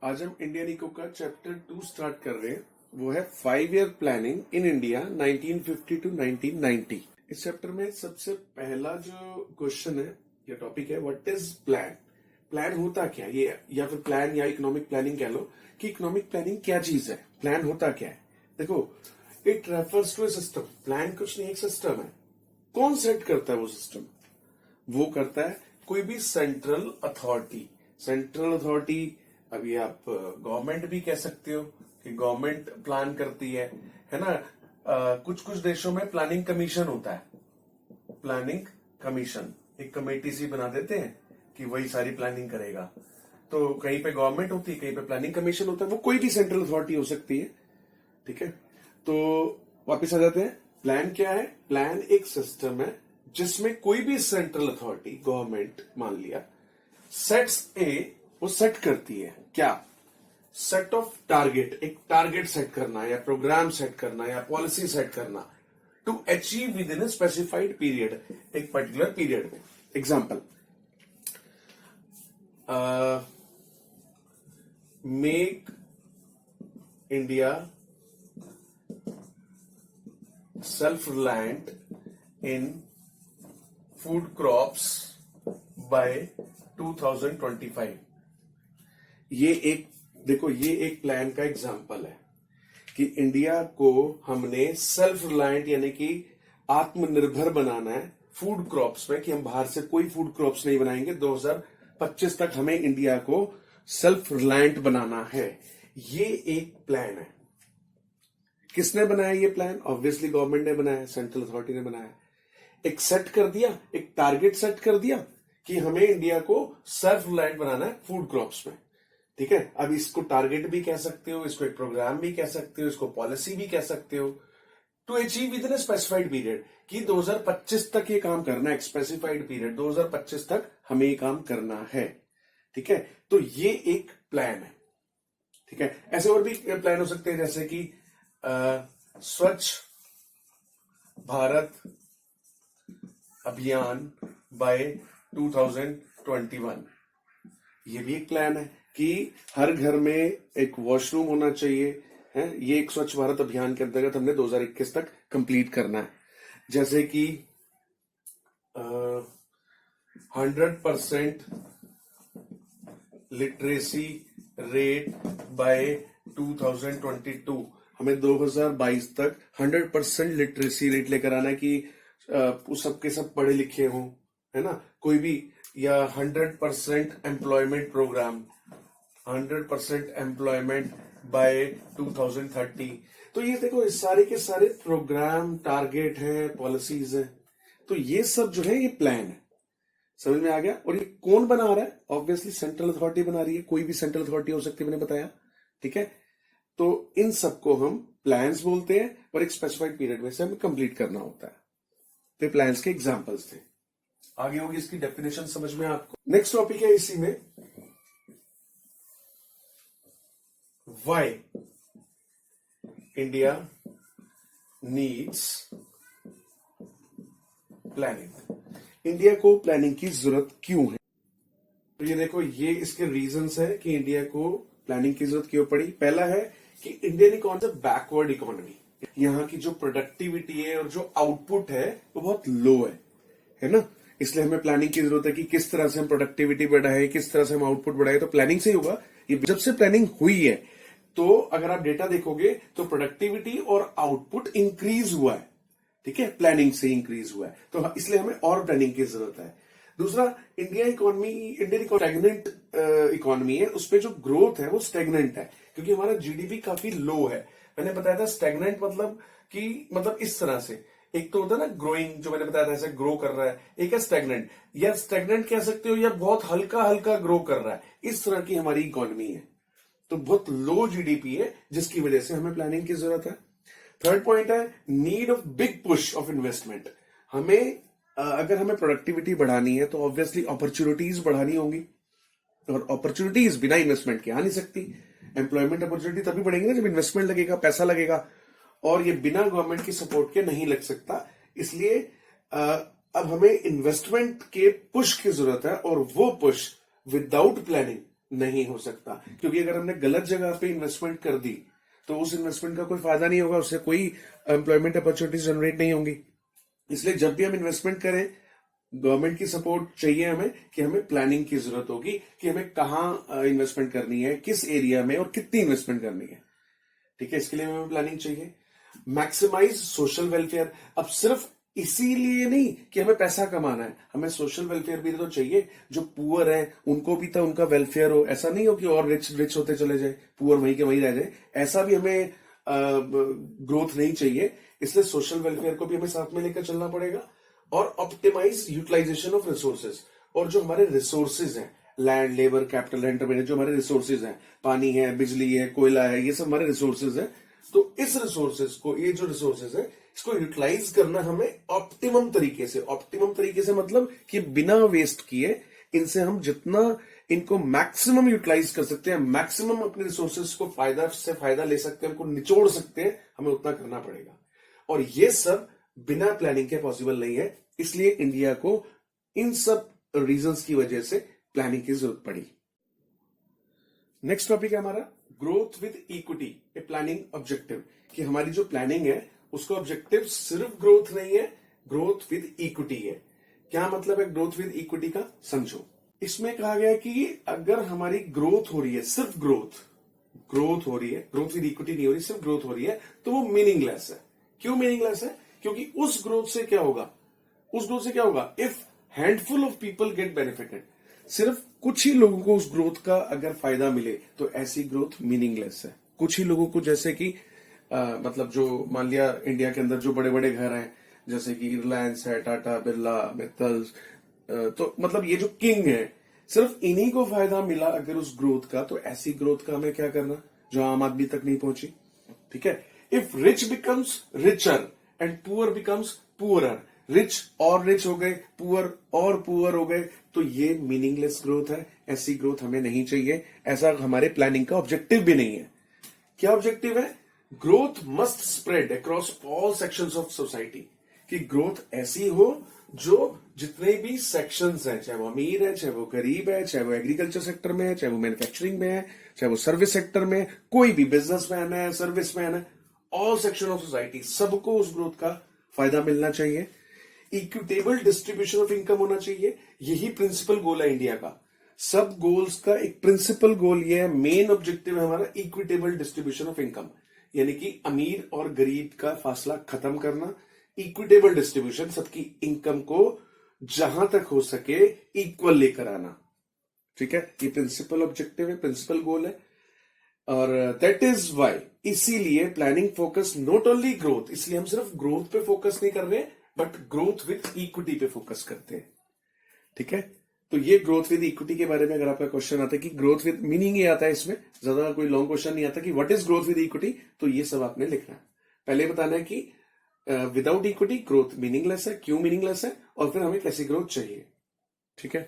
आज हम Indian eco का चैप्टर 2 स्टार्ट कर रहे हैं। वो है 5 year planning in India 1950 to 1990। इस चैप्टर में सबसे पहला जो क्वेश्चन है या टॉपिक है, व्हाट इज प्लान। प्लान होता क्या ये, या फिर प्लान या इकोनॉमिक प्लानिंग कह लो कि इकोनॉमिक प्लानिंग क्या चीज है, प्लान होता क्या है। देखो, it refers to a system. Plan कुछ नहीं, एक सिस्टम है। कौन सेट करता है वो सिस्टम? वो करता है कोई भी सेंट्रल अथॉरिटी। सेंट्रल अथॉरिटी अभी आप गवर्नमेंट भी कह सकते हो कि गवर्नमेंट प्लान करती है ना। कुछ कुछ देशों में प्लानिंग कमीशन होता है। प्लानिंग कमीशन एक कमेटी सी बना देते हैं कि वही सारी प्लानिंग करेगा। तो कहीं पे गवर्नमेंट होती है, कहीं पे प्लानिंग कमीशन होता है। वो कोई भी सेंट्रल अथॉरिटी हो सकती है, ठीक है। तो वापस आ जाते हैं, प्लान क्या है। प्लान एक सिस्टम है जिसमें कोई भी सेंट्रल अथॉरिटी, गवर्नमेंट मान लिया, सेट्स वो सेट करती है क्या, सेट ऑफ टारगेट। एक टारगेट सेट करना या प्रोग्राम सेट करना या पॉलिसी सेट करना to achieve within a specified period, एक पर्टिकुलर पीरियड में। Example, make India self reliant in food crops by 2025। ये एक, देखो, ये एक प्लान का एग्जांपल है कि इंडिया को हमने सेल्फ रिलायंट यानी कि आत्मनिर्भर बनाना है फूड क्रॉप्स में, कि हम बाहर से कोई फूड क्रॉप्स नहीं बनाएंगे। 2025 तक हमें इंडिया को सेल्फ रिलायंट बनाना है। ये एक प्लान है। किसने बनाया ये प्लान? ऑब्वियसली गवर्नमेंट ने बनाया, सेंट्रल अथॉरिटी ने बनाया। एक सेट कर दिया, एक टारगेट सेट कर दिया कि हमें इंडिया को सेल्फ रिलायंट बनाना है फूड क्रॉप्स में, ठीक है। अब इसको टारगेट भी कह सकते हो, इसको एक प्रोग्राम भी कह सकते हो, इसको पॉलिसी भी कह सकते हो। To achieve within specified period, कि 2025 तक ये काम करना है। स्पेसिफाइड पीरियड 2025 तक हमें ये काम करना है, ठीक है। तो ये एक प्लान है, ठीक है। ऐसे और भी प्लान हो सकते हैं, जैसे कि स्वच्छ भारत अभियान बाय 2021। ये भी एक प्लान है कि हर घर में एक वॉशरूम होना चाहिए, है। ये एक स्वच्छ भारत अभियान के अंतर्गत हमने 2021 तक कंप्लीट करना है। जैसे कि 100% लिटरेसी रेट बाय 2022। हमें 2022 तक 100% लिटरेसी रेट लेकर आना है कि सबके सब पढ़े लिखे हों, है ना। कोई भी, या 100% एम्प्लॉयमेंट प्रोग्राम, 100% एम्प्लॉयमेंट बाय 2030। तो ये देखो, इस सारे के सारे प्रोग्राम, टारगेट हैं, पॉलिसीज हैं। तो ये सब जो है ये प्लान है। समझ में आ गया? और ये कौन बना रहा है? ऑब्वियसली सेंट्रल अथॉरिटी बना रही है। कोई भी सेंट्रल अथॉरिटी हो सकती है, मैंने बताया, ठीक है। तो इन सबको हम प्लान्स बोलते हैं और एक स्पेसिफाइड पीरियड में से हमें कंप्लीट करना होता है। तो प्लान्स के एग्जांपल्स थे। आगे होगी इसकी डेफिनेशन समझ में आपको। नेक्स्ट टॉपिक है इसी में, why India needs planning. India को प्लानिंग की जरूरत क्यों है? तो ये देखो, ये इसके रीजंस है कि इंडिया को प्लानिंग की जरूरत क्यों पड़ी। पहला है कि इंडियन इकोनॉमी बैकवर्ड इकोनॉमी। यहाँ की जो प्रोडक्टिविटी है और जो आउटपुट है वो बहुत लो है ना। इसलिए हमें प्लानिंग की जरूरत है कि किस तरह से हम प्रोडक्टिविटी बढ़ाएं, किस तरह से हम आउटपुट बढ़ाएं। तो प्लानिंग से ही होगा। ये जब से प्लानिंग हुई है, तो अगर आप डेटा देखोगे तो प्रोडक्टिविटी और आउटपुट इंक्रीज हुआ है, ठीक है। प्लानिंग से इंक्रीज हुआ है, तो इसलिए हमें और प्लानिंग की जरूरत है। दूसरा, इंडियन स्टैग्नेंट इकोनॉमी है, उसपे जो ग्रोथ है वो स्टैग्नेंट है, क्योंकि हमारा जीडीपी काफी लो है। मैंने बताया था स्टैग्नेंट मतलब इस तरह से, एक तो होता है ना ग्रोइंग, जो मैंने बताया था ऐसे ग्रो कर रहा है, एक है स्टैग्नेंट, या स्टैग्नेंट कह सकते हो, या बहुत हल्का हल्का ग्रो कर रहा है। इस तरह की हमारी इकोनॉमी है। तो बहुत लो जीडीपी है, जिसकी वजह से हमें प्लानिंग की जरूरत है। थर्ड पॉइंट है need of big push of investment. हमें अगर हमें प्रोडक्टिविटी बढ़ानी है तो ऑब्वियसली अपॉर्चुनिटीज बढ़ानी होंगी, और अपॉर्चुनिटीज बिना इन्वेस्टमेंट के आ नहीं सकती। एम्प्लॉयमेंट अपॉर्चुनिटी तभी बढ़ेंगे ना जब इन्वेस्टमेंट लगेगा, पैसा लगेगा, और ये बिना गवर्नमेंट की सपोर्ट के नहीं लग सकता। इसलिए अब हमें इन्वेस्टमेंट के पुश की जरूरत है, और वो पुश विदाउट प्लानिंग नहीं हो सकता, क्योंकि अगर हमने गलत जगह पे इन्वेस्टमेंट कर दी तो उस इन्वेस्टमेंट का कोई फायदा नहीं होगा, उससे कोई एम्प्लॉयमेंट अपॉर्चुनिटीज जनरेट नहीं होंगी। इसलिए जब भी हम इन्वेस्टमेंट करें, गवर्नमेंट की सपोर्ट चाहिए हमें, कि हमें प्लानिंग की जरूरत होगी कि हमें कहाँ इन्वेस्टमेंट करनी है, किस एरिया में और कितनी इन्वेस्टमेंट करनी है। ठीक है, इसके लिए हमें प्लानिंग चाहिए। Maximize social welfare. अब सिर्फ इसीलिए नहीं कि हमें पैसा कमाना है, हमें सोशल वेलफेयर भी तो चाहिए। जो पुअर है उनको भी तो उनका वेलफेयर हो, ऐसा नहीं हो कि और रिच रिच होते चले जाए, पुअर वहीं के वहीं रह जाए। ऐसा भी हमें ग्रोथ नहीं चाहिए, इसलिए सोशल वेलफेयर को भी हमें साथ में लेकर चलना पड़ेगा। और ऑप्टिमाइज यूटिलाइजेशन ऑफ रिसोर्सेज। और जो हमारे रिसोर्सेज हैं, लैंड, लेबर, कैपिटल, एंटरप्रेन्योर, जो हमारे रिसोर्सेज हैं, पानी है, बिजली है, कोयला है, ये सब हमारे रिसोर्सेज है। तो इस रिसोर्सेज को, ये जो रिसोर्सेज है, इसको यूटिलाइज करना हमें ऑप्टिमम तरीके से। ऑप्टिमम तरीके से मतलब कि बिना वेस्ट किए इनसे हम जितना इनको मैक्सिमम यूटिलाइज कर सकते हैं, मैक्सिमम अपने रिसोर्सेज को फायदा से फायदा ले सकते हैं, उनको निचोड़ सकते हैं, हमें उतना करना पड़ेगा। और ये सब बिना प्लानिंग के पॉसिबल नहीं है, इसलिए इंडिया को इन सब रीजंस की वजह से प्लानिंग की जरूरत पड़ी। नेक्स्ट टॉपिक है हमारा growth with equity a planning objective. कि हमारी जो प्लानिंग है उसका ऑब्जेक्टिव सिर्फ ग्रोथ नहीं है, ग्रोथ विद इक्विटी है। क्या मतलब है ग्रोथ विद इक्विटी का, समझो। इसमें कहा गया है कि अगर हमारी ग्रोथ हो रही है, सिर्फ ग्रोथ हो रही है, ग्रोथ विद इक्विटी नहीं हो रही, सिर्फ ग्रोथ हो रही है, तो वो मीनिंगलेस है। क्यों मीनिंगलेस है? क्योंकि उस ग्रोथ से क्या होगा, if handful of people get benefited, सिर्फ कुछ ही लोगों को उस ग्रोथ का अगर फायदा मिले तो ऐसी ग्रोथ मीनिंगलेस है। कुछ ही लोगों को, जैसे कि मतलब जो मान लिया इंडिया के अंदर जो बड़े बड़े घर हैं, जैसे कि रिलायंस है, टाटा, बिरला, मित्तल, तो मतलब ये जो किंग है, सिर्फ इन्हीं को फायदा मिला अगर उस ग्रोथ का, तो ऐसी ग्रोथ का हमें क्या करना जो आम आदमी तक नहीं पहुंची। ठीक है, if rich becomes richer and poor becomes poorer, rich और रिच हो गए, पुअर और पुअर हो गए, तो ये मीनिंगलेस ग्रोथ है। ऐसी ग्रोथ हमें नहीं चाहिए, ऐसा हमारे प्लानिंग का ऑब्जेक्टिव भी नहीं है। क्या ऑब्जेक्टिव है? Growth must spread across all sections of society. कि ग्रोथ ऐसी हो जो जितने भी सेक्शंस हैं, चाहे वो अमीर है, चाहे वो गरीब है, चाहे वो एग्रीकल्चर सेक्टर में है, चाहे वो मैन्युफैक्चरिंग में है, चाहे वो सर्विस सेक्टर में, कोई भी बिजनेसमैन है, सर्विसमैन है, ऑल सेक्शन ऑफ सोसाइटी, सबको उस ग्रोथ का फायदा मिलना चाहिए। इक्विटेबल डिस्ट्रीब्यूशन ऑफ इनकम होना चाहिए। यही प्रिंसिपल गोल है इंडिया का। सब गोल्स का एक प्रिंसिपल गोल ये है, मेन ऑब्जेक्टिव है हमारा इक्विटेबल डिस्ट्रीब्यूशन ऑफ इनकम, यानी कि अमीर और गरीब का फासला खत्म करना। इक्विटेबल डिस्ट्रीब्यूशन, सबकी इनकम को जहां तक हो सके इक्वल लेकर आना। ठीक है, ये प्रिंसिपल ऑब्जेक्टिव है, प्रिंसिपल गोल है। और दैट इज वाई, इसीलिए planning focus not only growth, इसलिए हम सिर्फ ग्रोथ पे फोकस नहीं कर रहे, बट ग्रोथ विद इक्विटी पे फोकस करते हैं। ठीक है, तो ये ग्रोथ विद इक्विटी के बारे में अगर आपका क्वेश्चन आता है कि ग्रोथ विद, मीनिंग ये आता है, इसमें ज्यादा कोई लॉन्ग क्वेश्चन नहीं आता कि what is growth with equity, तो ये सब आपने लिखना है। पहले बताना है कि विदाउट इक्विटी ग्रोथ मीनिंगलेस है, क्यों मीनिंगलेस है, और फिर हमें कैसी ग्रोथ चाहिए। ठीक है,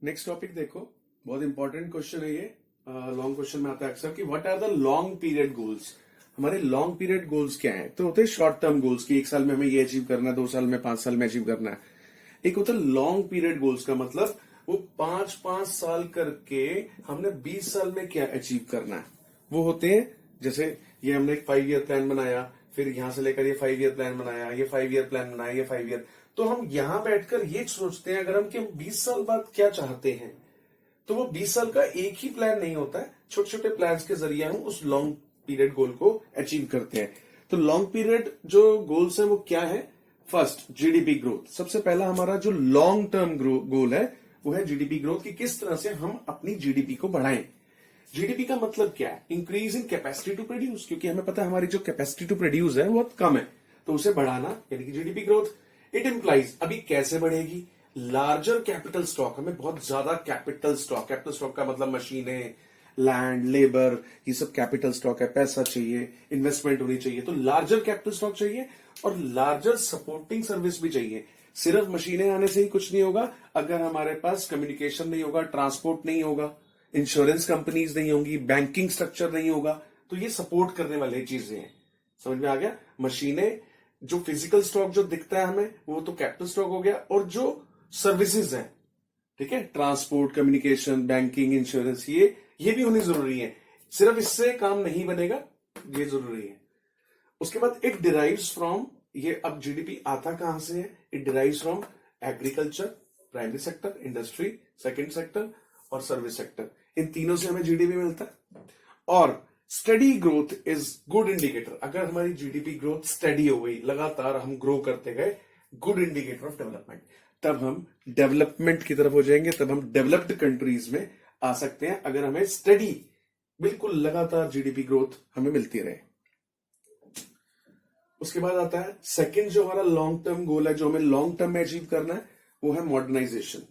नेक्स्ट टॉपिक देखो, बहुत इंपॉर्टेंट क्वेश्चन है ये, लॉन्ग क्वेश्चन में आता है अक्सर कि what are the long period goals. हमारे लॉन्ग पीरियड गोल्स क्या है? तो होते हैं शॉर्ट टर्म गोल्स की, 1 साल में हमें ये अचीव करना है, 2 साल में, 5 साल में अचीव करना है। एक होता है लॉन्ग पीरियड गोल्स का मतलब वो 5-5 साल करके हमने 20 साल में क्या अचीव करना है। वो होते हैं, जैसे ये हमने एक 5 ईयर प्लान बनाया, फिर यहां से लेकर ये 5 ईयर प्लान बनाया, ये 5 ईयर प्लान बनाया, ये 5 ईयर, तो हम यहां बैठकर ये सोचते हैं अगर हम कि 20 साल बाद क्या चाहते हैं, तो वो 20 साल का एक ही प्लान नहीं होता है, छोटे छोटे प्लान के जरिए हम उस लॉन्ग पीरियड गोल को अचीव करते हैं। तो लॉन्ग पीरियड जो गोल्स है वो क्या है? First, GDP growth. सबसे पहला हमारा जो लॉन्ग टर्म गोल है वो है जीडीपी ग्रोथ, की किस तरह से हम अपनी जीडीपी को बढ़ाएं। जीडीपी का मतलब क्या है? Increase in capacity to produce, क्योंकि हमें पता है हमारी जो कैपेसिटी टू प्रोड्यूस है बहुत कम है, तो उसे बढ़ाना यानी कि जीडीपी ग्रोथ। इट इंप्लाइज, अभी कैसे बढ़ेगी? लार्जर कैपिटल स्टॉक, हमें बहुत ज्यादा कैपिटल स्टॉक का मतलब मशीनें, लैंड, लेबर, ये सब कैपिटल स्टॉक है, पैसा चाहिए, इन्वेस्टमेंट होनी चाहिए, तो लार्जर कैपिटल स्टॉक चाहिए और लार्जर सपोर्टिंग सर्विस भी चाहिए। सिर्फ मशीनें आने से ही कुछ नहीं होगा अगर हमारे पास कम्युनिकेशन नहीं होगा, ट्रांसपोर्ट नहीं होगा, इंश्योरेंस कंपनीज नहीं होंगी, बैंकिंग स्ट्रक्चर नहीं होगा, तो ये सपोर्ट करने वाली चीजें हैं। समझ में आ गया? मशीनें, जो फिजिकल स्टॉक जो दिखता है हमें वो तो कैपिटल स्टॉक हो गया, और जो सर्विसेज है ठीक है, ट्रांसपोर्ट, कम्युनिकेशन, बैंकिंग, इंश्योरेंस, ये भी होनी जरूरी है। सिर्फ इससे काम नहीं बनेगा, ये जरूरी है। उसके बाद इट डिराइव्स फ्रॉम, ये अब जीडीपी आता कहां से है? It derives from agriculture, primary sector, industry, second sector और सर्विस सेक्टर। इन तीनों से हमें जीडीपी मिलता है। और study growth is good indicator. अगर हमारी जीडीपी ग्रोथ स्टडी हो गई, लगातार हम ग्रो करते गए, गुड इंडिकेटर ऑफ डेवलपमेंट। तब हम डेवलपमेंट की तरफ हो जाएंगे, तब हम डेवलप्ड कंट्रीज में आ सकते हैं, अगर हमें स्टडी, बिल्कुल लगातार जीडीपी ग्रोथ हमें मिलती रहे। उसके बाद आता है सेकंड, जो हमारा लॉन्ग टर्म गोल है, जो हमें लॉन्ग टर्म में अचीव करना है, वो है मॉडर्नाइजेशन।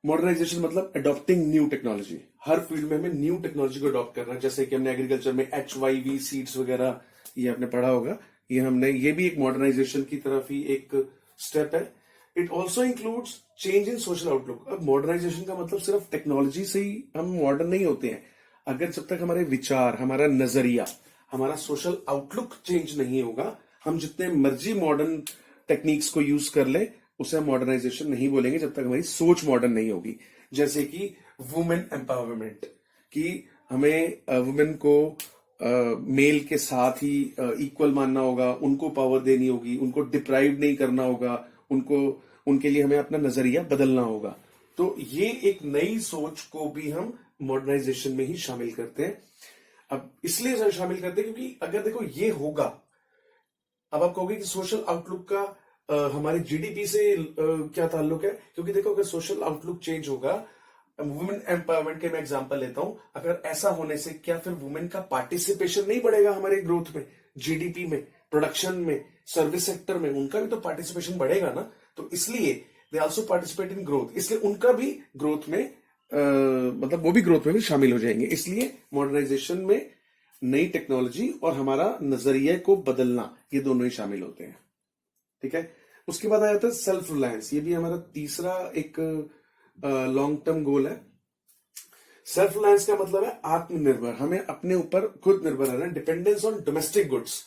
मॉडर्नाइजेशन मतलब अडॉप्टिंग न्यू टेक्नोलॉजी। हर फील्ड में हमें न्यू टेक्नोलॉजी को अडॉप्ट करना है। जैसे कि हमने एग्रीकल्चर में HYV सीड्स वगैरह, ये आपने पढ़ा होगा, ये भी एक मॉडर्नाइजेशन की तरफ ही एक स्टेप है। It also includes change in social outlook. अब मॉडर्नाइजेशन का मतलब सिर्फ टेक्नोलॉजी से ही हम मॉडर्न नहीं होते हैं। अगर जब तक हमारे विचार, हमारा नजरिया, हमारा सोशल आउटलुक चेंज नहीं होगा, हम जितने मर्जी मॉडर्न टेक्निक्स को यूज कर ले, उसे हम मॉडर्नाइजेशन नहीं बोलेंगे जब तक हमारी सोच मॉडर्न नहीं होगी। जैसे कि वुमेन एम्पावरमेंट, कि हमें वुमेन को मेल के साथ ही इक्वल मानना होगा, उनको पावर देनी होगी, उनको डिप्राइव नहीं करना होगा, उनके लिए हमें अपना नजरिया बदलना होगा। तो ये एक नई सोच को भी हम मॉडर्नाइजेशन में ही शामिल करते हैं। अब इसलिए शामिल करते हैं क्योंकि अगर देखो ये होगा, अब आप कहोगे कि सोशल आउटलुक का हमारे जीडीपी से क्या ताल्लुक है? क्योंकि देखो अगर सोशल आउटलुक चेंज होगा, वुमेन एम्पावरमेंट के मैं एग्जांपल लेता हूं, अगर ऐसा होने से क्या फिर वुमेन का पार्टिसिपेशन नहीं बढ़ेगा हमारे ग्रोथ में, जीडीपी में, प्रोडक्शन में, सर्विस सेक्टर में? उनका भी तो पार्टिसिपेशन बढ़ेगा ना। तो इसलिए they also participate in growth, इसलिए उनका भी ग्रोथ में मतलब वो भी ग्रोथ में भी शामिल हो जाएंगे। इसलिए मॉडर्नाइजेशन में नई टेक्नोलॉजी और हमारा नजरिए को बदलना, ये दोनों ही शामिल होते हैं। ठीक है। उसके बाद आ जाता है सेल्फ रिलायंस। ये भी हमारा तीसरा एक लॉन्ग टर्म गोल है। सेल्फ रिलायंस का मतलब है आत्मनिर्भर, हमें अपने ऊपर खुद निर्भर रहना। डिपेंडेंस ऑन डोमेस्टिक गुड्स,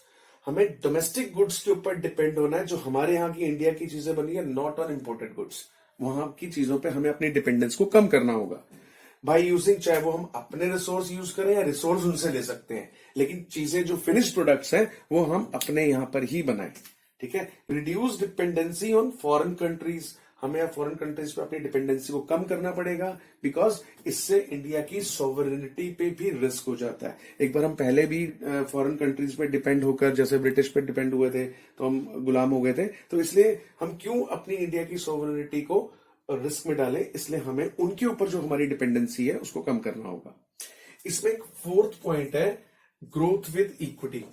हमें डोमेस्टिक गुड्स के ऊपर डिपेंड होना है, जो हमारे यहाँ की इंडिया की चीजें बनी है, नॉट ऑन इंपोर्टेड गुड्स। वहां की चीजों पे हमें अपनी डिपेंडेंस को कम करना होगा बाय यूजिंग, चाहे वो हम अपने रिसोर्स यूज करें या रिसोर्स उनसे ले सकते हैं, लेकिन चीजें जो फिनिश प्रोडक्ट्स हैं वो हम अपने यहां पर ही बनाएं। ठीक है। Reduce dependency on foreign countries, हमें फॉरेन कंट्रीज पे अपनी डिपेंडेंसी को कम करना पड़ेगा, बिकॉज इससे इंडिया की सॉवरेनिटी पे भी रिस्क हो जाता है। एक बार हम पहले भी फॉरेन कंट्रीज पे डिपेंड होकर, जैसे ब्रिटिश पे डिपेंड हुए थे तो हम गुलाम हो गए थे। तो इसलिए हम क्यों अपनी इंडिया की सॉवरेनिटी को रिस्क में डालें, इसलिए हमें उनके ऊपर जो हमारी डिपेंडेंसी है उसको कम करना होगा। इसमें एक फोर्थ पॉइंट है growth with equity.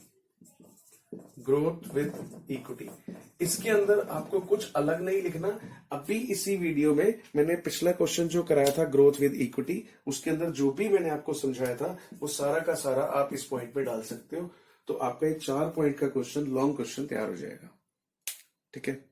Growth with equity, इसके अंदर आपको कुछ अलग नहीं लिखना। अभी इसी वीडियो में मैंने पिछला क्वेश्चन जो कराया था ग्रोथ विद इक्विटी, उसके अंदर जो भी मैंने आपको समझाया था वो सारा का सारा आप इस पॉइंट पे डाल सकते हो। तो आपका एक 4 पॉइंट का क्वेश्चन, लॉन्ग क्वेश्चन तैयार हो जाएगा। ठीक है।